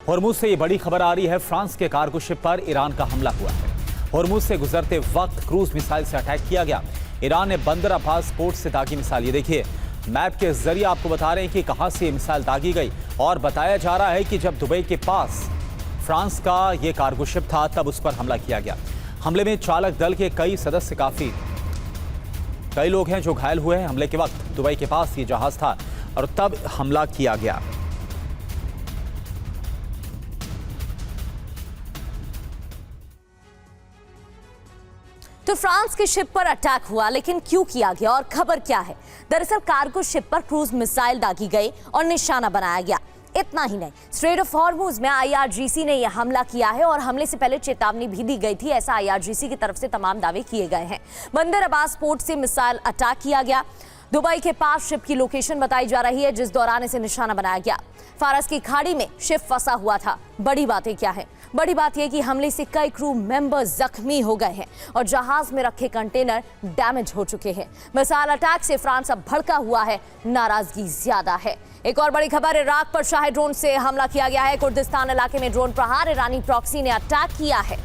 Hormuz से ये बड़ी खबर आ रही है। फ्रांस के कार्गो शिप पर ईरान का हमला हुआ है। हॉर्मुज से गुजरते वक्त क्रूज मिसाइल से अटैक किया गया। ईरान ने बंदर अब्बास पोर्ट से दागी मिसाइल, ये देखिए मैप के जरिए आपको बता रहे हैं कि कहां से ये मिसाइल दागी गई। और बताया जा रहा है कि जब दुबई के पास फ्रांस का ये कार्गो शिप था तब उस पर हमला किया गया। हमले में चालक दल के कई सदस्य, कई लोग हैं जो घायल हुए हैं। हमले के वक्त दुबई के पास ये जहाज था और तब हमला किया गया। तो फ्रांस के शिप पर अटैक हुआ, लेकिन क्यों किया गया और खबर क्या है? दरअसल कार्गो शिप पर क्रूज मिसाइल दागी गई और निशाना बनाया गया। इतना ही नहीं, स्ट्रेट ऑफ हॉर्मुज में IRGC ने यह हमला किया है और हमले से पहले चेतावनी भी दी गई थी। ऐसा IRGC की तरफ से तमाम दावे किए गए हैं। बंदर अब्बास पोर्ट से मिसाइल अटैक किया गया। दुबई के पास शिप की लोकेशन बताई जा रही है जिस दौरान इसे निशाना बनाया गया। फारस की खाड़ी में शिप फंसा हुआ था। बड़ी बातें क्या है? बड़ी बात यह कि हमले से कई क्रू मेंबर्स जख्मी हो गए हैं और जहाज में रखे कंटेनर डैमेज हो चुके हैं। मिसाइल अटैक से फ्रांस अब भड़का हुआ है, नाराजगी ज्यादा है। एक और बड़ी खबर, इराक पर शाही ड्रोन से हमला किया गया है। कुर्दिस्तान इलाके में ड्रोन प्रहार, ईरानी प्रॉक्सी ने अटैक किया है।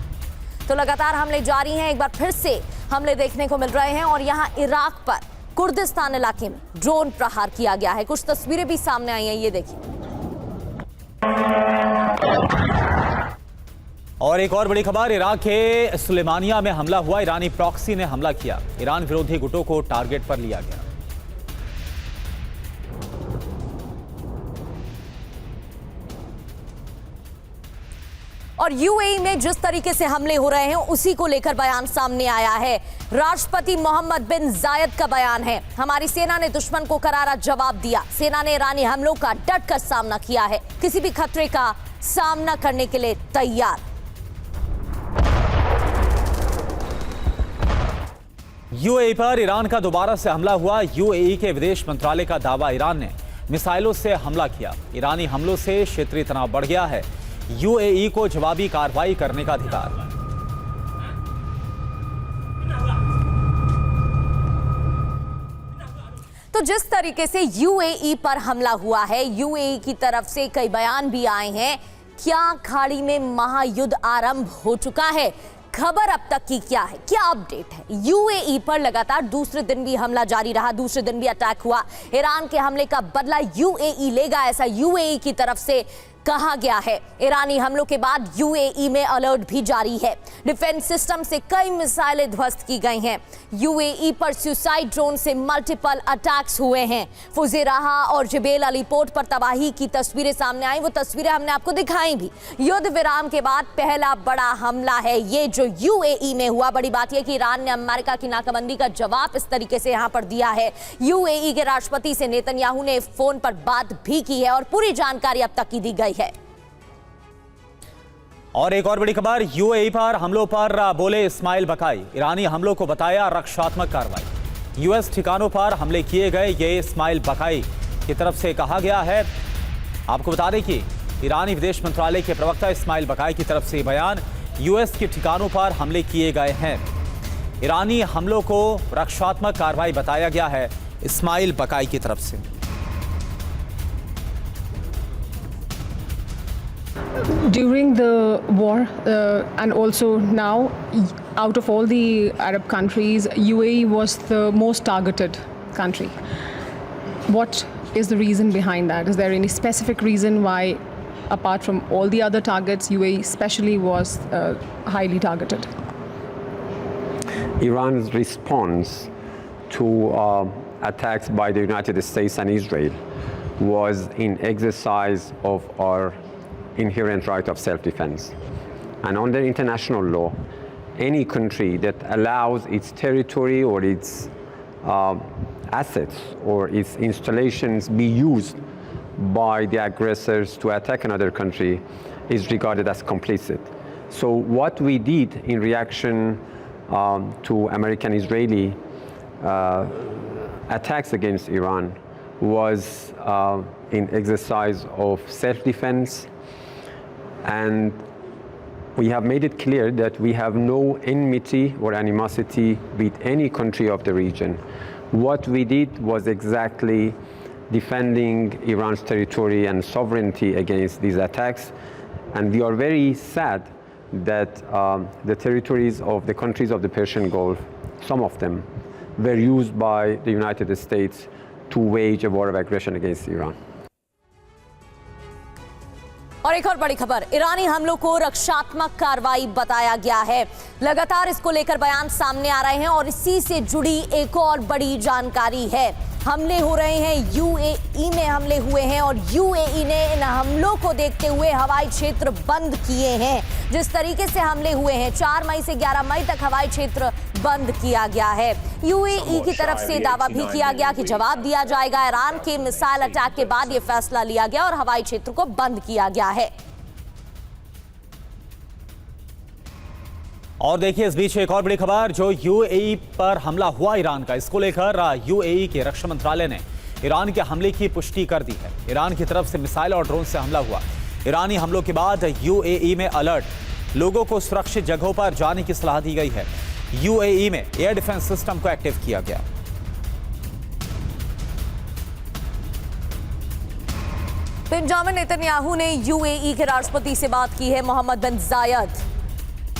तो लगातार हमले जारी हैं। एक बार फिर से हमले देखने को मिल रहे हैं और यहाँ इराक पर कुर्दिस्तान इलाके में ड्रोन प्रहार किया गया है। कुछ तस्वीरें भी सामने आई हैं, ये देखिए। और एक और बड़ी खबर, इराक के सुलेमानिया में हमला हुआ। ईरानी प्रॉक्सी ने हमला किया। ईरान विरोधी गुटों को टारगेट पर लिया गया। और UAE में जिस तरीके से हमले हो रहे हैं उसी को लेकर बयान सामने आया है। राष्ट्रपति मोहम्मद बिन जायद का बयान है, हमारी सेना ने दुश्मन को करारा जवाब दिया। सेना ने ईरानी हमलों का डटकर सामना किया है, किसी भी खतरे का सामना करने के लिए तैयार। UAE पर ईरान का दोबारा से हमला हुआ। UAE के विदेश मंत्रालय का दावा, ईरान ने मिसाइलों से हमला किया। ईरानी हमलों से क्षेत्रीय तनाव बढ़ गया है। UAE को जवाबी कार्रवाई करने का अधिकार। तो जिस तरीके से UAE पर हमला हुआ है, UAE की तरफ से कई बयान भी आए हैं। क्या खाड़ी में महायुद्ध आरंभ हो चुका है? खबर अब तक की क्या है, क्या अपडेट है? UAE पर लगातार दूसरे दिन भी हमला जारी रहा, दूसरे दिन भी अटैक हुआ। ईरान के हमले का बदला UAE लेगा, ऐसा UAE की तरफ से कहा गया है। ईरानी हमलों के बाद UAE में अलर्ट भी जारी है। डिफेंस सिस्टम से कई मिसाइलें ध्वस्त की गई हैं। UAE पर सुसाइड ड्रोन से मल्टीपल अटैक्स हुए हैं। फुजेराहा और जबेल अली पोर्ट पर तबाही की तस्वीरें सामने आई, वो तस्वीरें हमने आपको दिखाई भी। युद्ध विराम के बाद पहला बड़ा हमला है ये जो UAE में हुआ। बड़ी बात यह कि ईरान ने अमेरिका की नाकाबंदी का जवाब इस तरीके से यहाँ पर दिया है। UAE के राष्ट्रपति से नेतन्याहू ने फोन पर बात भी की है और पूरी जानकारी अब तक की दी गई है। और एक और बड़ी खबर, UAE पर हमलों पर बोले इस्माइल बकाई। ईरानी हमलों को बताया रक्षात्मक कार्रवाई। US ठिकानों पर हमले किए गए, ये इस्माइल बकाई की तरफ से कहा गया है। आपको बता दें कि ईरानी विदेश मंत्रालय के प्रवक्ता इस्माइल बकाई की तरफ से बयान, US के ठिकानों पर हमले किए गए हैं। ईरानी हमलों को रक्षात्मक कार्रवाई बताया गया है इस्माइल बकाई की तरफ से। During the war and also now, out of all the Arab countries, UAE was the most targeted country. What is the reason behind that? Is there any specific reason why, apart from all the other targets, UAE especially was highly targeted? Iran's response to attacks by the United States and Israel was in exercise of our inherent right of self-defense. And under international law, any country that allows its territory or its assets or its installations be used by the aggressors to attack another country is regarded as complicit. So what we did in reaction to American-Israeli attacks against Iran was in exercise of self-defense, and we have made it clear that we have no enmity or animosity with any country of the region. What we did was exactly defending Iran's territory and sovereignty against these attacks, And we are very sad that the territories of the countries of the Persian Gulf, some of them, were used by the United States to wage a war of aggression against Iran. और एक और बड़ी खबर, ईरानी हमलों को रक्षात्मक कार्रवाई बताया गया है। लगातार इसको लेकर बयान सामने आ रहे हैं और इसी से जुड़ी एक और बड़ी जानकारी है। हमले हो रहे हैं, यूएई में हमले हुए हैं और यूएई ने इन हमलों को देखते हुए हवाई क्षेत्र बंद किए हैं। जिस तरीके से हमले हुए हैं, 4 मई से 11 मई तक हवाई क्षेत्र बंद किया गया है। यूएई की तरफ से दावा भी किया गया कि जवाब दिया जाएगा। ईरान के मिसाइल अटैक के बाद यह फैसला लिया गया और हवाई क्षेत्र को बंद किया गया है। और देखिए इस बीच एक और बड़ी खबर, जो यूएई पर हमला हुआ ईरान का, इसको लेकर यूएई के रक्षा मंत्रालय ने ईरान के हमले की पुष्टि कर दी है। ईरान की तरफ से मिसाइल और ड्रोन से हमला हुआ। ईरानी हमलों के बाद यूएई में अलर्ट, लोगों को सुरक्षित जगहों पर जाने की सलाह दी गई है। यूएई में एयर डिफेंस सिस्टम को एक्टिव किया गया। बेंजामिन नेतन्याहू ने यूएई के राष्ट्रपति से बात की है। मोहम्मद बिन जायद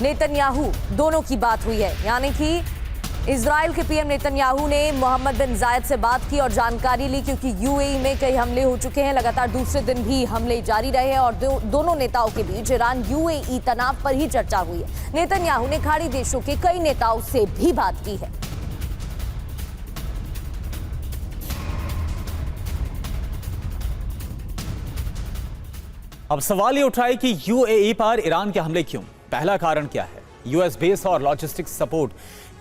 नेतन्याहू दोनों की बात हुई है, यानी कि इजराइल के पीएम नेतन्याहू ने मोहम्मद बिन जायद से बात की और जानकारी ली, क्योंकि यूएई में कई हमले हो चुके हैं। लगातार दूसरे दिन भी हमले जारी रहे हैं और दोनों नेताओं के बीच ईरान यूएई तनाव पर ही चर्चा हुई है। नेतन्याहू ने खाड़ी देशों के कई नेताओं से भी बात की है। अब सवाल ये उठा है कि यूएई पर ईरान के हमले क्यों? पहला कारण क्या है? यूएस बेस और लॉजिस्टिक्स सपोर्ट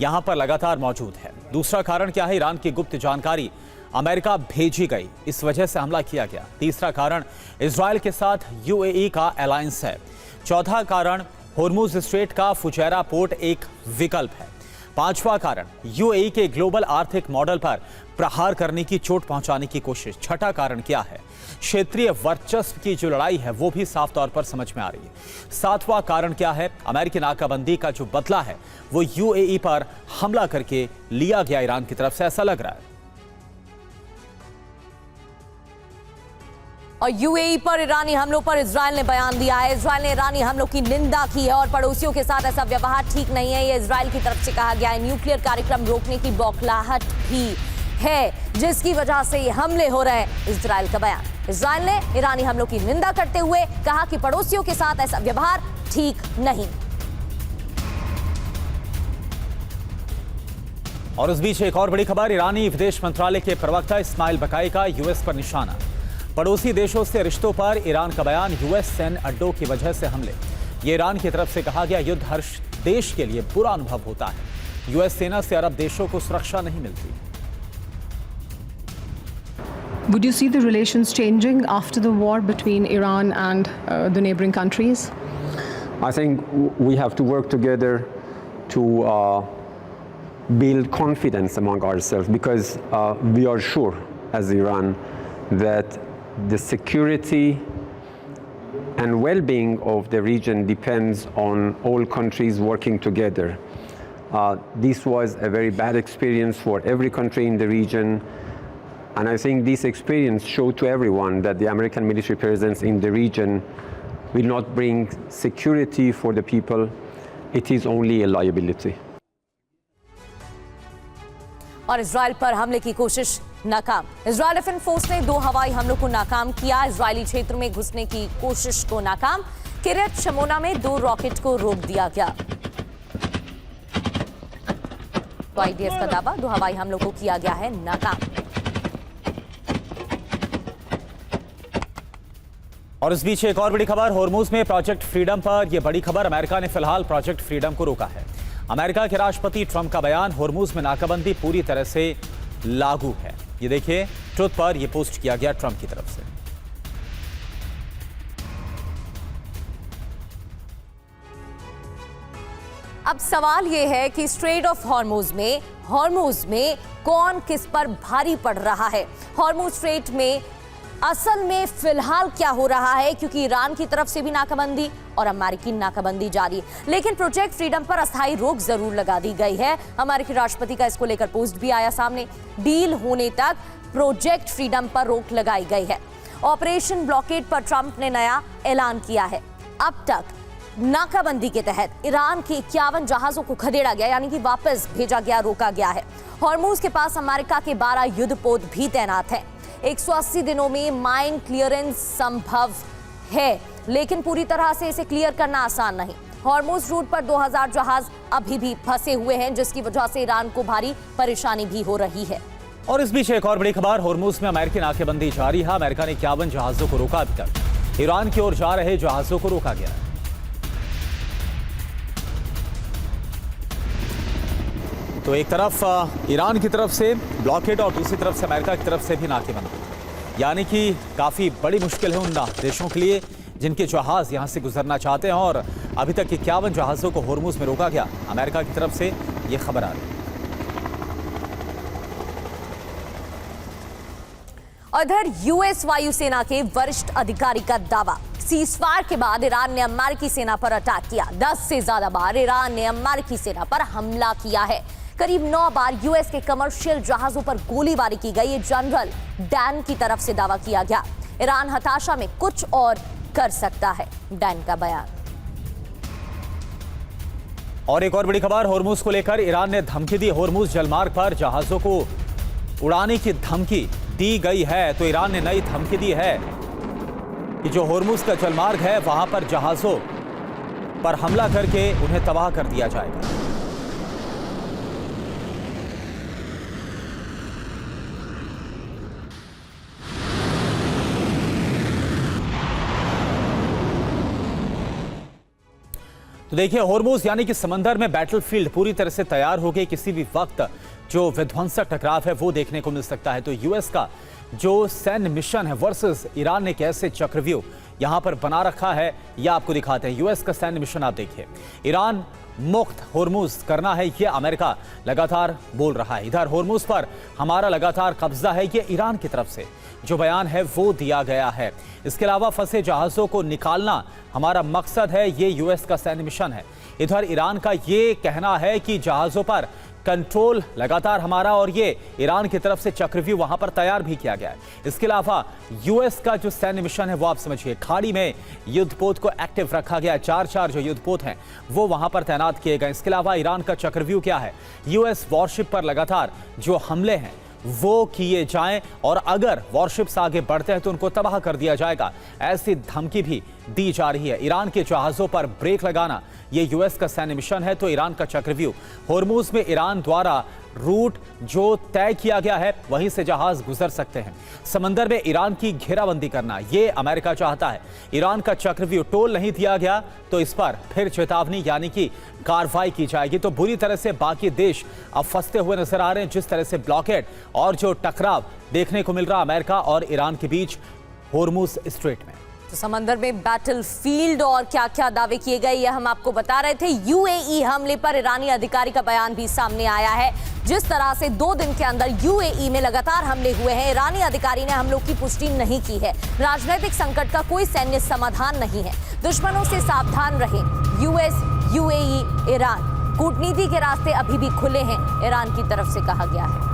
यहां पर लगातार मौजूद है। दूसरा कारण क्या है? ईरान की गुप्त जानकारी अमेरिका भेजी गई, इस वजह से हमला किया गया। तीसरा कारण इजराइल के साथ यूएई का अलायंस है। चौथा कारण होर्मुज स्ट्रेट का फुजैरा पोर्ट एक विकल्प है। पांचवा कारण यूएई के ग्लोबल आर्थिक मॉडल पर प्रहार करने की, चोट पहुंचाने की कोशिश। छठा कारण क्या है? क्षेत्रीय वर्चस्व की जो लड़ाई है वो भी साफ तौर पर समझ में आ रही है। सातवां कारण क्या है? अमेरिकी नाकाबंदी का जो बदला है वो यूएई पर हमला करके लिया गया ईरान की तरफ से, ऐसा लग रहा है। और यूएई पर ईरानी हमलों पर इजराइल ने बयान दिया है। इजराइल ने ईरानी हमलों की निंदा की है और पड़ोसियों के साथ ऐसा व्यवहार ठीक नहीं है, ये इजराइल की तरफ से कहा गया है। न्यूक्लियर कार्यक्रम रोकने की बौखलाहट भी है, जिसकी वजह से ये हमले हो रहे हैं। इजराइल का बयान, इजराइल ने ईरानी हमलों की निंदा करते हुए कहा कि पड़ोसियों के साथ ऐसा व्यवहार ठीक नहीं। और इस बीच एक और बड़ी खबर, ईरानी विदेश मंत्रालय के प्रवक्ता इस्माइल बकाई का यूएस पर निशाना। पड़ोसी देशों से रिश्तों पर ईरान का बयान, यूएस सैन्य अड्डों की वजह से हमले। ये ईरान की तरफ से कहा गया युद्ध हर देश के लिए बुरा अनुभव होता है। यूएस सेना से अरब देशों को सुरक्षा नहीं मिलती। Would you see the relations changing after the war between Iran and the neighboring countries? I think we have to work together to build confidence among ourselves, because we are sure as Iran that the security and well-being of the region depends on all countries working together. This was a very bad experience for every country in the region, and I think this experience showed to everyone that the American military presence in the region will not bring security for the people. It is only a liability. और Israel पर हमले की कोशिश नाकाम। Israel defence force ने 2 हवाई हमलों को नाकाम किया। इजरायली क्षेत्र में घुसने की कोशिश को नाकाम। किरियत शमोना में 2 रॉकेट को रोक दिया गया। आईडीएफ का दावा, 2 हवाई हमलों को किया गया है नाकाम। और इस बीच एक और बड़ी खबर, होर्मुज में प्रोजेक्ट फ्रीडम पर यह बड़ी खबर। अमेरिका ने फिलहाल प्रोजेक्ट फ्रीडम को रोका है। अमेरिका के राष्ट्रपति ट्रंप का बयान, होर्मुज में नाकाबंदी पूरी तरह से लागू है। ये देखिए, ट्रुथ पर यह पोस्ट किया गया ट्रंप की तरफ से। अब सवाल यह है कि स्ट्रेट ऑफ हॉर्मुज में कौन किस पर भारी पड़ रहा है। हॉर्मुज स्ट्रेट में असल में फिलहाल क्या हो रहा है, क्योंकि ईरान की तरफ से भी नाकाबंदी और अमेरिकी नाकाबंदी जारी है, लेकिन प्रोजेक्ट फ्रीडम पर अस्थायी रोक जरूर लगा दी गई है। अमेरिकी राष्ट्रपति का इसको लेकर पोस्ट भी आया सामने। डील होने तक प्रोजेक्ट फ्रीडम पर रोक लगाई गई है। ऑपरेशन ब्लॉकेड पर ट्रंप ने नया ऐलान किया है। अब तक नाकाबंदी के तहत ईरान के 51 जहाजों को खदेड़ा गया, यानी कि वापस भेजा गया, रोका गया है। हॉर्मूज के पास अमेरिका के 12 युद्धपोत भी तैनात हैं। 180 दिनों में माइन क्लियरेंस संभव है, लेकिन पूरी तरह से इसे क्लियर करना आसान नहीं। हॉर्मूज रूट पर 2000 जहाज अभी भी फंसे हुए हैं, जिसकी वजह से ईरान को भारी परेशानी भी हो रही है। और इस बीच एक और बड़ी खबर, हॉर्मूज में अमेरिकी नाकेबंदी जारी है। अमेरिका ने 51 जहाजों को रोका। अभी तक ईरान की ओर जा रहे जहाजों को रोका गया है। तो एक तरफ ईरान की तरफ से ब्लॉकेड और दूसरी तरफ से अमेरिका की तरफ से भी नाकेबंदी, यानी कि काफी बड़ी मुश्किल है उन देशों के लिए जिनके जहाज यहां से गुजरना चाहते हैं। और अभी तक 51 जहाजों को हॉर्मूज में रोका गया। अमेरिका की तरफ से यह खबर आ रही है। उधर यूएस वायुसेना के वरिष्ठ अधिकारी का दावा, सीजफायर के बाद ईरान ने अमेरिकी सेना पर अटैक किया। 10 से ज्यादा बार ईरान ने अमेरिकी सेना पर हमला किया है। करीब 9 बार यूएस के कमर्शियल जहाजों पर गोलीबारी की गई। जनरल डैन की तरफ से दावा किया गया। ईरान हताशा में कुछ और कर सकता है, डैन का बयान। और एक और बड़ी खबर, हॉर्मूज को लेकर ईरान ने धमकी दी। हॉर्मूज जलमार्ग पर जहाजों को उड़ाने की धमकी दी गई है। तो ईरान ने नई धमकी दी है कि जो हॉर्मूज का जलमार्ग है वहां पर जहाजों पर हमला करके उन्हें तबाह कर दिया जाएगा। तो देखिए, हॉर्मूज यानी कि समंदर में बैटलफील्ड पूरी तरह से तैयार हो गई। किसी भी वक्त जो विध्वंसक टकराव है वो देखने को मिल सकता है। तो यूएस का जो सैन्य मिशन है वर्सेस ईरान ने कैसे चक्रव्यूह यहां पर बना रखा है, यह आपको दिखाते हैं। यूएस का सैन्य मिशन आप देखिए, ईरान मुक्त हॉर्मूज करना है, यह अमेरिका लगातार बोल रहा है। इधर हॉर्मूज पर हमारा लगातार कब्जा है, यह ईरान की तरफ से जो बयान है वो दिया गया है। इसके अलावा फंसे जहाजों को निकालना हमारा मकसद है, ये यूएस का सैन्य मिशन है। इधर ईरान का ये कहना है कि जहाजों पर कंट्रोल लगातार हमारा, और ये ईरान की तरफ से चक्रव्यूह वहां पर तैयार भी किया गया है। इसके अलावा यूएस का जो सैन्य मिशन है वो आप समझिए, खाड़ी में युद्धपोत को एक्टिव रखा गया। 4 जो युद्धपोत हैं वो वहां पर तैनात किए गए। इसके अलावा ईरान का चक्रव्यूह क्या है, यूएस वॉरशिप पर लगातार जो हमले हैं वो किए जाएं, और अगर वॉरशिप्स आगे बढ़ते हैं तो उनको तबाह कर दिया जाएगा, ऐसी धमकी भी दी जा रही है। ईरान के जहाजों पर ब्रेक लगाना ये यूएस का सैन्य मिशन है। तो ईरान का चक्रव्यूह, हॉर्मूज में ईरान द्वारा रूट जो तय किया गया है वहीं से जहाज गुजर सकते हैं। समंदर में ईरान की घेराबंदी करना ये अमेरिका चाहता है। ईरान का चक्रव्यूह टोल नहीं दिया गया तो इस पर फिर चेतावनी यानी कि कार्रवाई की जाएगी। तो बुरी तरह से बाकी देश अब फंसते हुए नजर आ रहे हैं, जिस तरह से ब्लॉकेड और जो टकराव देखने को मिल रहा अमेरिका और ईरान के बीच हॉर्मूज स्ट्रेट में। तो समंदर में बैटलफील्ड और क्या क्या दावे किए गए ये हम आपको बता रहे थे। यूएई हमले पर ईरानी अधिकारी का बयान भी सामने आया है। जिस तरह से 2 दिन के अंदर यूएई में लगातार हमले हुए हैं, ईरानी अधिकारी ने हमलों की पुष्टि नहीं की है। राजनीतिक संकट का कोई सैन्य समाधान नहीं है, दुश्मनों से सावधान रहें। यूएस, यूएई, ईरान, कूटनीति के रास्ते अभी भी खुले हैं, ईरान की तरफ से कहा गया है।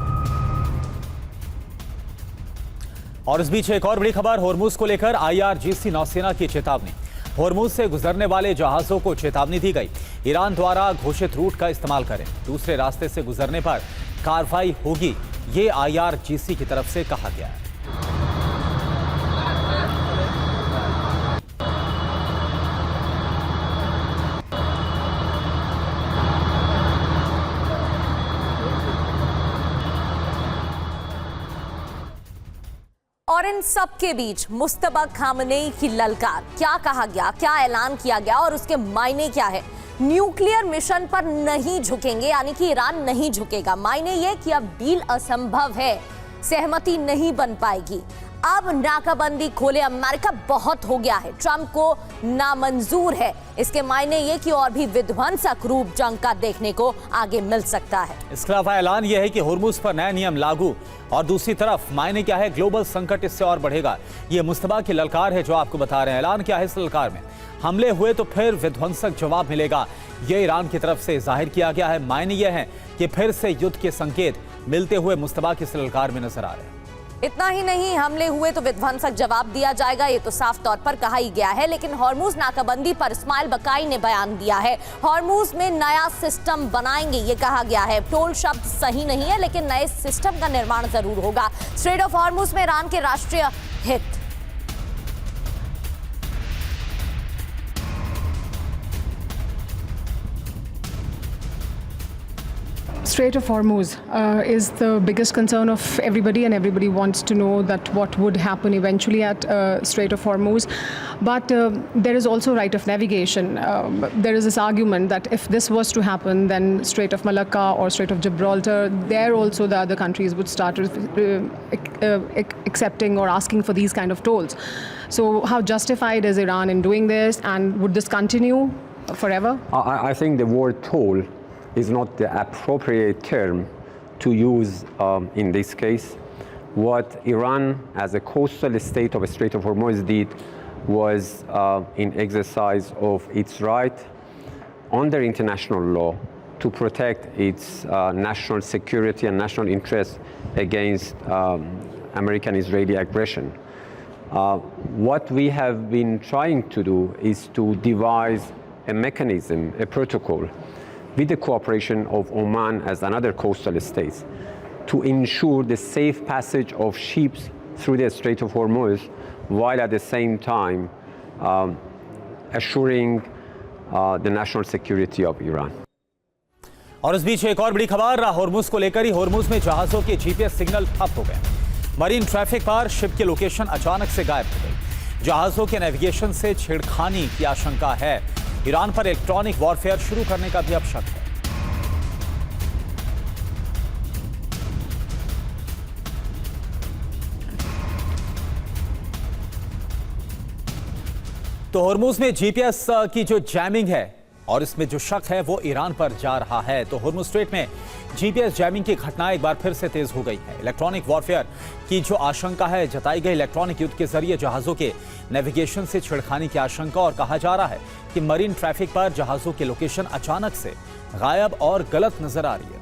और इस बीच एक और बड़ी खबर, हॉर्मूज को लेकर आईआरजीसी नौसेना की चेतावनी। हॉर्मूज से गुजरने वाले जहाजों को चेतावनी दी गई, ईरान द्वारा घोषित रूट का इस्तेमाल करें, दूसरे रास्ते से गुजरने पर कार्रवाई होगी, ये आईआरजीसी की तरफ से कहा गया है। और इन सब के बीच मुस्तफा खामनेई की ललकार, क्या कहा गया, क्या ऐलान किया गया और उसके मायने क्या है। न्यूक्लियर मिशन पर नहीं झुकेंगे, यानी कि ईरान नहीं झुकेगा। मायने ये कि अब डील असंभव है, सहमति नहीं बन पाएगी। अब नाकाबंदी खोले अमेरिका बहुत हो गया है, ट्रंप को नामंजूर है। इसके मायने ये कि और भी विध्वंसक रूप जंग का देखने को आगे मिल सकता है। इसके अलावा ऐलान यह है कि हॉर्मूज पर नए नियम लागू, और दूसरी तरफ मायने क्या है, ग्लोबल संकट इससे और बढ़ेगा। ये मुस्तफा की ललकार है जो आपको बता रहे हैं। ऐलान क्या है इस ललकार में, हमले हुए तो फिर विध्वंसक जवाब मिलेगा, ये ईरान की तरफ से जाहिर किया गया है। मायने यह है कि फिर से युद्ध के संकेत मिलते हुए मुस्तफा की इस ललकार में नजर आ रहे हैं। इतना ही नहीं, हमले हुए तो विध्वंसक जवाब दिया जाएगा, ये तो साफ तौर पर कहा ही गया है। लेकिन हॉर्मुज नाकाबंदी पर इस्माइल बकाई ने बयान दिया है। हॉर्मुज में नया सिस्टम बनाएंगे, ये कहा गया है। टोल शब्द सही नहीं है, लेकिन नए सिस्टम का निर्माण जरूर होगा। स्ट्रेट ऑफ हॉर्मुज में ईरान के राष्ट्रीय हित। Strait of Hormuz is the biggest concern of everybody, and everybody wants to know that what would happen eventually at Strait of Hormuz. But there is also right of navigation. There is this argument that if this was to happen, then Strait of Malacca or Strait of Gibraltar, there also the other countries would start accepting or asking for these kind of tolls. So how justified is Iran in doing this, and would this continue forever? I think the word toll is not the appropriate term to use in this case. What Iran, as a coastal state of the Strait of Hormuz, did was in exercise of its right under international law to protect its national security and national interests against American-Israeli aggression. What we have been trying to do is to devise a mechanism, a protocol, with the cooperation of Oman as another coastal state, to ensure the safe passage of ships through the Strait of Hormuz, while at the same time assuring the national security of Iran. और इस बीच एक और बड़ी खबर Hormuz को लेकर ही। Hormuz में जहाजों के जीपीएस सिग्नल ठप हो गए। मरीन ट्रैफिक पर शिप की लोकेशन अचानक से गायब हो गई। जहाजों के नेविगेशन से छेड़खानी की आशंका है। ईरान पर इलेक्ट्रॉनिक वॉरफेयर शुरू करने का भी अब शक है। तो हॉर्मुज में जीपीएस की जो जैमिंग है और इसमें जो शक है वो ईरान पर जा रहा है। तो हॉर्मुज स्ट्रेट में जीपीएस जैमिंग की घटना एक बार फिर से तेज हो गई है। इलेक्ट्रॉनिक वॉरफेयर की जो आशंका है जताई गई। इलेक्ट्रॉनिक युद्ध के जरिए जहाजों के नेविगेशन से छेड़खानी की आशंका, और कहा जा रहा है कि मरीन ट्रैफिक पर जहाजों की लोकेशन अचानक से गायब और गलत नजर आ रही है।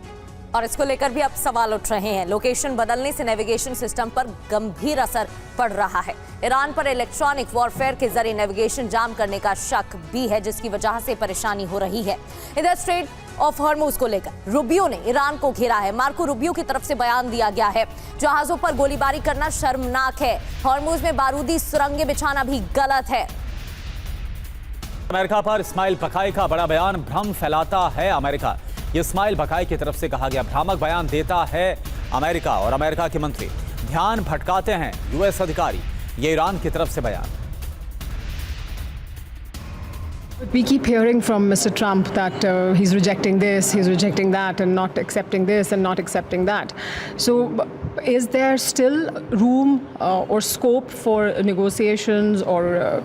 और इसको लेकर भी अब सवाल उठ रहे हैं। लोकेशन बदलने से नेविगेशन सिस्टम पर गंभीर असर पड़ रहा है। ईरान पर इलेक्ट्रॉनिक वॉरफेयर के जरिए नेविगेशन जाम करने का शक भी है, जिसकी वजह से परेशानी हो रही है। इधर स्ट्रेट ऑफ हॉर्मुज को लेकर रूबियो ने ईरान को घेरा है। मार्को रूबियो की तरफ से बयान दिया गया है, जहाजों पर गोलीबारी करना शर्मनाक है। हॉर्मुज में बारूदी सुरंगें बिछाना भी गलत है। अमेरिका पर इस्माइल बकाई का बड़ा बयान भ्रम फैलाता है अमेरिका। ये इस्माइल बकाई की तरफ से कहा गया भ्रामक बयान देता है अमेरिका, और अमेरिका के मंत्री ध्यान भटकाते हैं यूएस अधिकारी। ये ईरान की तरफ से बयान। We keep hearing from Mr. Trump that he's rejecting this, he's rejecting that, and not accepting this and not accepting that. So is there still room or scope for negotiations or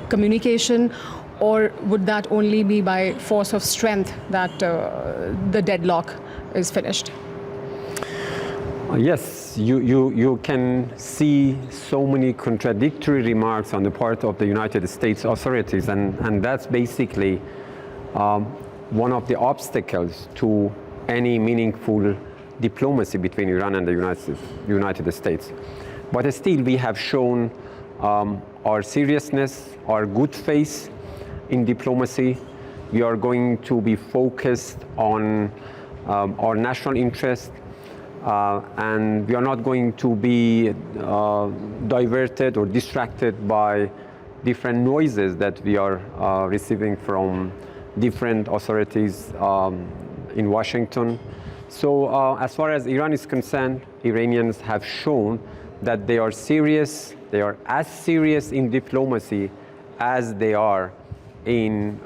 communication, or would that only be by force of strength that the deadlock is finished? Yes, you can see so many contradictory remarks on the part of the United States authorities, and that's basically one of the obstacles to any meaningful diplomacy between Iran and the United States. But still, we have shown our seriousness, our good faith in diplomacy. We are going to be focused on our national interest, and we are not going to be diverted or distracted by different noises that we are receiving from different authorities in Washington. So as far as Iran is concerned, Iranians have shown that they are serious, they are as serious in diplomacy as they are in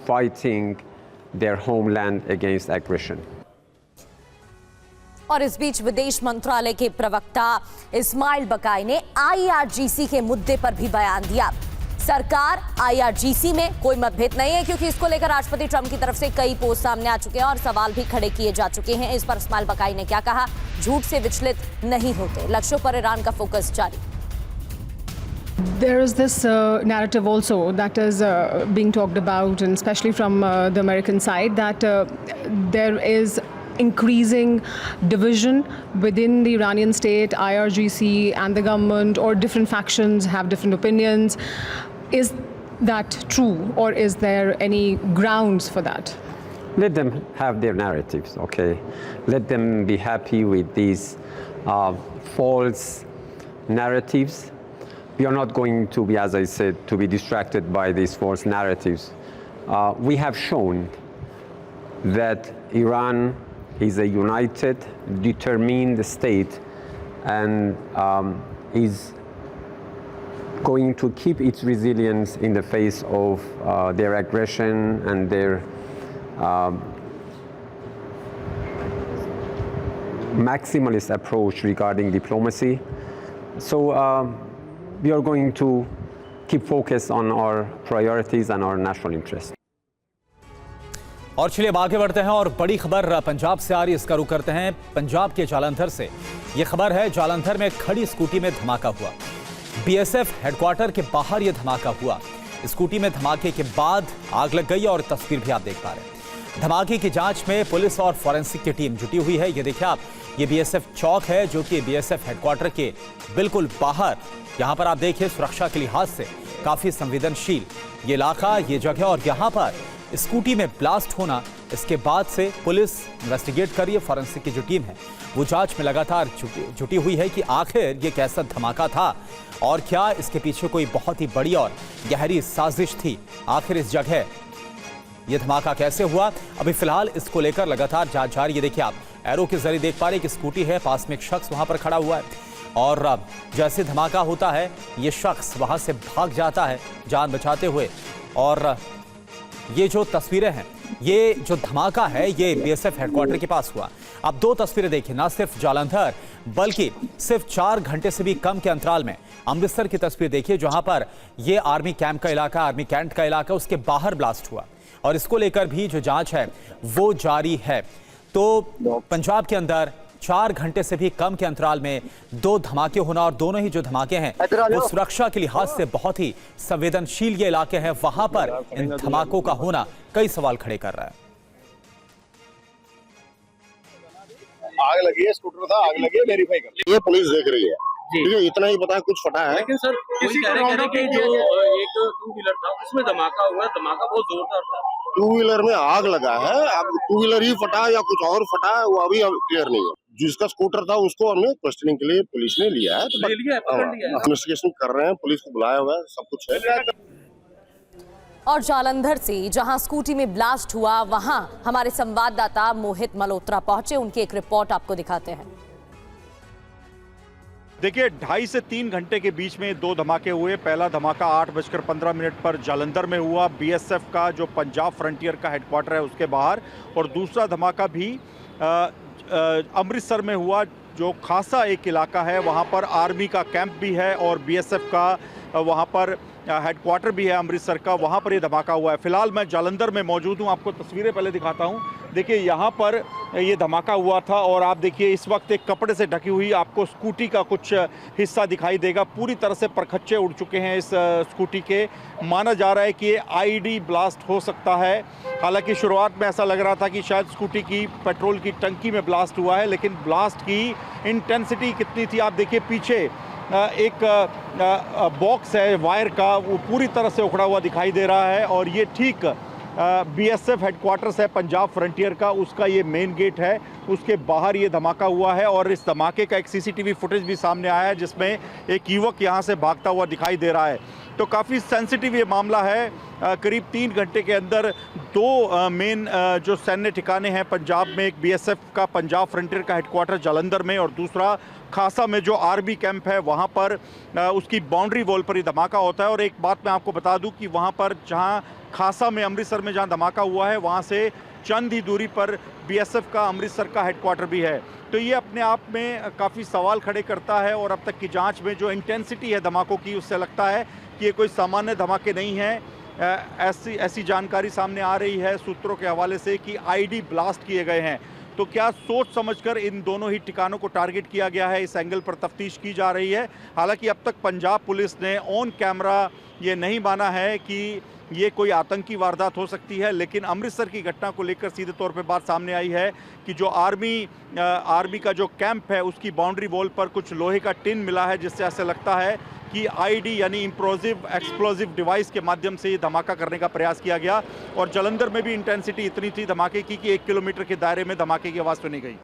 fighting their homeland against aggression. और इस बीच विदेश मंत्रालय के प्रवक्ता इस्माइल बकाई ने IRGC के मुद्दे पर भी बयान दिया। सरकार IRGC में कोई मतभेद नहीं है, क्योंकि इसको लेकर राष्ट्रपति ट्रंप की तरफ से कई पोस्ट सामने आ चुके हैं और सवाल भी खड़े किए जा चुके हैं। इस पर इस्माइल बकाई ने क्या कहा? झूठ से विचलित नहीं होते, लक्ष्यों पर ईरान का फोकस जारी। There is this narrative also that is being talked about, and especially from the American side, that there is increasing division within the Iranian state, IRGC, and the government, or different factions have different opinions. Is that true, or is there any grounds for that? Let them have their narratives, okay? Let them be happy with these false narratives. We are not going to be, as I said, to be distracted by these false narratives. We have shown that Iran is a united, determined state and is going to keep its resilience in the face of their aggression and their maximalist approach regarding diplomacy. So we are going to keep focus on our priorities and our national interests. और चलिए अब आगे बढ़ते हैं और बड़ी खबर पंजाब से आ रही है, इसका रुख करते हैं पंजाब के जालंधर से। ये खबर है, जालंधर में खड़ी स्कूटी में धमाका हुआ। बीएसएफ हेडक्वार्टर के बाहर यह धमाका हुआ। स्कूटी में धमाके के बाद आग लग गई और तस्वीर भी आप देख पा रहे हैं। धमाके की जांच में पुलिस और फॉरेंसिक की टीम जुटी हुई है। ये देखिए आप, ये बीएसएफ चौक है जो कि बीएसएफ हेडक्वार्टर के बिल्कुल बाहर। यहाँ पर आप देखिए, सुरक्षा के लिहाज से काफी संवेदनशील ये इलाका, ये जगह, और यहाँ पर स्कूटी में ब्लास्ट होना, इसके बाद से पुलिस इन्वेस्टिगेट कर रही है। फॉरेंसिक की जो टीम है वो जांच में लगातार जुटी हुई है कि आखिर ये कैसा धमाका था और क्या इसके पीछे कोई बहुत ही बड़ी और गहरी साजिश थी। आखिर इस जगह ये धमाका कैसे हुआ, अभी फिलहाल इसको लेकर लगातार जांच जारी। ये देखिए आप, एरो के जरिए देख पा रहे हैं कि स्कूटी है, पास में एक शख्स वहां पर खड़ा हुआ है और जैसे धमाका होता है ये शख्स वहां से भाग जाता है जान बचाते हुए। और ये जो तस्वीरें हैं, ये जो धमाका है ये बीएसएफ हेडक्वार्टर के पास हुआ। अब दो तस्वीरें देखिए, ना सिर्फ जालंधर बल्कि सिर्फ 4 घंटे से भी कम के अंतराल में अमृतसर की तस्वीर देखिए, जहां पर ये आर्मी कैंप का इलाका, आर्मी कैंट का इलाका, उसके बाहर ब्लास्ट हुआ और इसको लेकर भी जो जांच है वो जारी है। तो पंजाब के अंदर 4 घंटे से भी कम के अंतराल में 2 धमाके होना, और दोनों ही जो धमाके हैं वो सुरक्षा के लिहाज से बहुत ही संवेदनशील ये इलाके हैं, वहां पर इन धमाकों का होना कई सवाल खड़े कर रहा है। आग लगी है, स्कूटर था, आग लगी है, वेरीफाई कर ये पुलिस देख रही है। ठीक है, इतना ही पता है कुछ फटा है। लेकिन सर किसी कह रहे हैं कि जो एक 2 व्हीलर था उसमें धमाका हुआ, धमाका बहुत जोरदार था। 2 व्हीलर में आग लगा है, अब 2 व्हीलर ही फटा या कुछ और फटा है वो अभी क्लियर नहीं है। जिसका स्कूटर था उसको हमने क्वेश्चनिंग के लिए पुलिस ने लिया है, इन्वेस्टिगेशन कर रहे हैं, पुलिस को बुलाया हुआ है, सब कुछ है। और जालंधर से जहां स्कूटी में ब्लास्ट हुआ वहां हमारे संवाददाता मोहित मल्होत्रा पहुंचे, उनकी एक रिपोर्ट आपको दिखाते हैं। देखिए, 2.5 से 3 घंटे के बीच में 2 धमाके हुए। पहला धमाका 8:15 पर जालंधर में हुआ, बीएसएफ का जो पंजाब फ्रंटियर का हेडक्वार्टर है उसके बाहर, और दूसरा धमाका भी अमृतसर में हुआ, जो खासा एक इलाका है, वहाँ पर आर्मी का कैंप भी है और बीएसएफ का वहाँ पर हेडक्वार्टर भी है अमृतसर का, वहाँ पर ये धमाका हुआ है। फिलहाल मैं जालंधर में मौजूद हूँ, आपको तस्वीरें पहले दिखाता हूँ। देखिए, यहाँ पर ये धमाका हुआ था और आप देखिए इस वक्त एक कपड़े से ढकी हुई आपको स्कूटी का कुछ हिस्सा दिखाई देगा। पूरी तरह से परखच्चे उड़ चुके हैं इस स्कूटी के। माना जा रहा है कि ये आईडी ब्लास्ट हो सकता है। हालांकि शुरुआत में ऐसा लग रहा था कि शायद स्कूटी की पेट्रोल की टंकी में ब्लास्ट हुआ है, लेकिन ब्लास्ट की इंटेंसिटी कितनी थी आप देखिए, पीछे एक बॉक्स है वायर का, वो पूरी तरह से उखड़ा हुआ दिखाई दे रहा है। और ये ठीक बीएसएफ हेडक्वार्टर्स है पंजाब फ्रंटियर का, उसका ये मेन गेट है, उसके बाहर ये धमाका हुआ है। और इस धमाके का एक सीसीटीवी फुटेज भी सामने आया है जिसमें एक युवक यहाँ से भागता हुआ दिखाई दे रहा है। तो काफ़ी सेंसिटिव ये मामला है। करीब 3 घंटे के अंदर 2 मेन जो सैन्य ठिकाने हैं पंजाब में, एक बीएसएफ का पंजाब फ्रंटियर का हेडक्वार्टर जालंधर में और दूसरा खासा में जो आर्मी कैंप है वहाँ पर उसकी बाउंड्री वॉल पर ही धमाका होता है। और एक बात मैं आपको बता दूं कि वहाँ पर जहाँ खासा में अमृतसर में जहाँ धमाका हुआ है वहाँ से चंद ही दूरी पर बीएसएफ का अमृतसर का हेडक्वार्टर भी है। तो ये अपने आप में काफ़ी सवाल खड़े करता है और अब तक की जांच में जो इंटेंसिटी है धमाकों की, उससे लगता है कि ये कोई सामान्य धमाके नहीं हैं। ऐसी जानकारी सामने आ रही है सूत्रों के हवाले से कि आईडी ब्लास्ट किए गए हैं। तो क्या सोच समझकर इन दोनों ही ठिकानों को टारगेट किया गया है, इस एंगल पर तफ्तीश की जा रही है। हालांकि अब तक पंजाब पुलिस ने ऑन कैमरा ये नहीं माना है कि ये कोई आतंकी वारदात हो सकती है, लेकिन अमृतसर की घटना को लेकर सीधे तौर पे बात सामने आई है कि जो आर्मी का जो कैंप है उसकी बाउंड्री वॉल पर कुछ लोहे का टिन मिला है, जिससे ऐसा लगता है कि आईडी यानी इम्प्लोजिव एक्सप्लोजिव डिवाइस के माध्यम से ये धमाका करने का प्रयास किया गया। और जालंधर में भी इंटेंसिटी इतनी थी धमाके की कि 1 किलोमीटर के दायरे में धमाके की आवाज़ सुनी गई।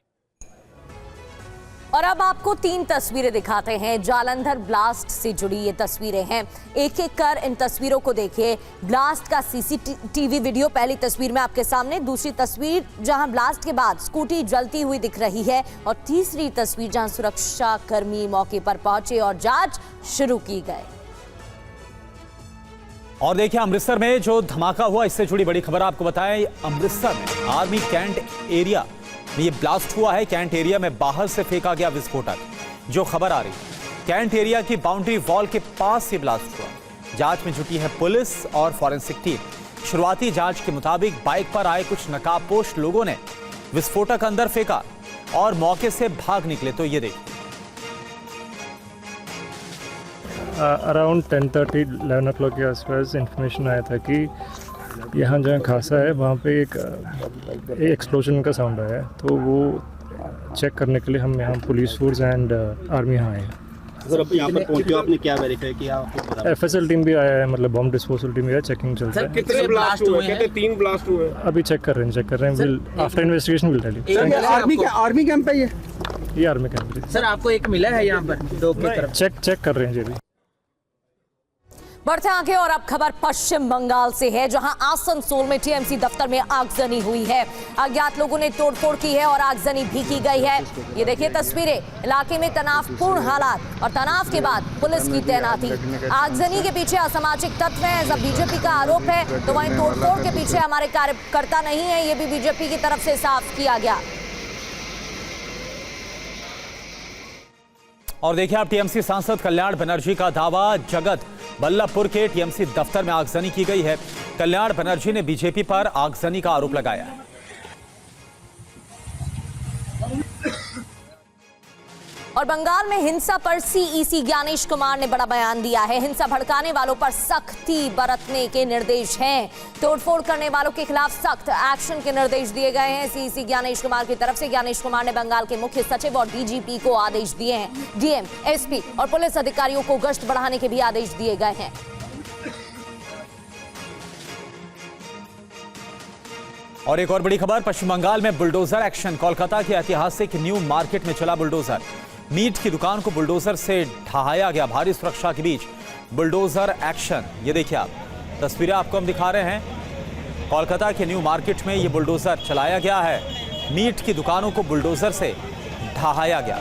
और अब आपको 3 तस्वीरें दिखाते हैं। जालंधर ब्लास्ट से जुड़ी ये तस्वीरें हैं, एक एक कर इन तस्वीरों को देखिए। ब्लास्ट का सीसीटीवी वीडियो पहली तस्वीर में आपके सामने, दूसरी तस्वीर जहां ब्लास्ट के बाद स्कूटी जलती हुई दिख रही है, और तीसरी तस्वीर जहां सुरक्षा कर्मी मौके पर पहुंचे और जांच शुरू की गई। और देखिए अमृतसर में जो धमाका हुआ, इससे जुड़ी बड़ी खबर आपको बताएं। अमृतसर में आर्मी कैंट एरिया ये ब्लास्ट हुआ है। कैंट एरिया में बाहर से फेंका गया विस्फोटक। जो खबर आ रही, कैंट एरिया की बाउंड्री वॉल के पास से ब्लास्ट हुआ। जांच में जुटी है पुलिस और फॉरेंसिक टीम। शुरुआती जांच के मुताबिक बाइक पर आए कुछ नकाबपोश लोगों ने विस्फोटक अंदर फेंका और मौके से भाग निकले। तो ये देखिए। अराउंड 10:30 11 o'clock के आसपास इंफॉर्मेशन आया था कि यहाँ जहाँ खासा है वहाँ पे एक एक्सप्लोजन का साउंड आया है, तो वो चेक करने के लिए हम यहाँ पुलिस फोर्स एंड आर्मी यहाँ आए। सर अब यहाँ पर पहुँचे आपने क्या वेरीफाई किया? FSL टीम भी आया है, मतलब बॉम्ब डिस्पोजल टीम भी है, चेकिंग चल रहा है। कितने ब्लास्ट हुए? कहते 3 ब्लास्ट हुए। अभी चेक कर रहे हैं। Will after investigation will tell you. Army camp है ये आर्मी कैंप है। सर आपको एक मिला है यहाँ पर दो की तरफ? चेक कर रहे हैं जी। बढ़ते आगे और अब खबर पश्चिम बंगाल से है, जहां आसनसोल में टीएमसी दफ्तर में आगजनी हुई है। अज्ञात लोगों ने तोड़फोड़ की है और आगजनी भी की गई है। ये देखिए तस्वीरें, इलाके में तनावपूर्ण हालात और तनाव के बाद पुलिस की तैनाती। आगजनी के पीछे असामाजिक तत्व हैं, जब बीजेपी का आरोप है, तो वहीं तोड़फोड़ के पीछे हमारे कार्यकर्ता नहीं है, ये भी बीजेपी की तरफ से साफ किया गया। और देखिए आप टीएमसी सांसद कल्याण बनर्जी का दावा, जगत बल्लभपुर के टीएमसी दफ्तर में आगजनी की गई है। कल्याण बनर्जी ने बीजेपी पर आगजनी का आरोप लगाया है। और बंगाल में हिंसा पर सीईसी ज्ञानेश कुमार ने बड़ा बयान दिया है। हिंसा भड़काने वालों पर सख्ती बरतने के निर्देश हैं। तोड़फोड़ करने वालों के खिलाफ सख्त एक्शन के निर्देश दिए गए हैं सीईसी ज्ञानेश कुमार की तरफ से। ज्ञानेश कुमार ने बंगाल के मुख्य सचिव और डीजीपी को आदेश दिए हैं। डीएम, एसपी और पुलिस अधिकारियों को गश्त बढ़ाने के भी आदेश दिए गए हैं। और एक और बड़ी खबर, पश्चिम बंगाल में बुलडोजर एक्शन। कोलकाता के ऐतिहासिक न्यू मार्केट में चला बुलडोजर। मीट की दुकान को बुलडोजर से ढहाया गया। भारी सुरक्षा के बीच बुलडोजर एक्शन। ये देखिए आप तस्वीरें आपको हम दिखा रहे हैं। कोलकाता के न्यू मार्केट में ये बुलडोजर चलाया गया है। मीट की दुकानों को बुलडोजर से ढहाया गया।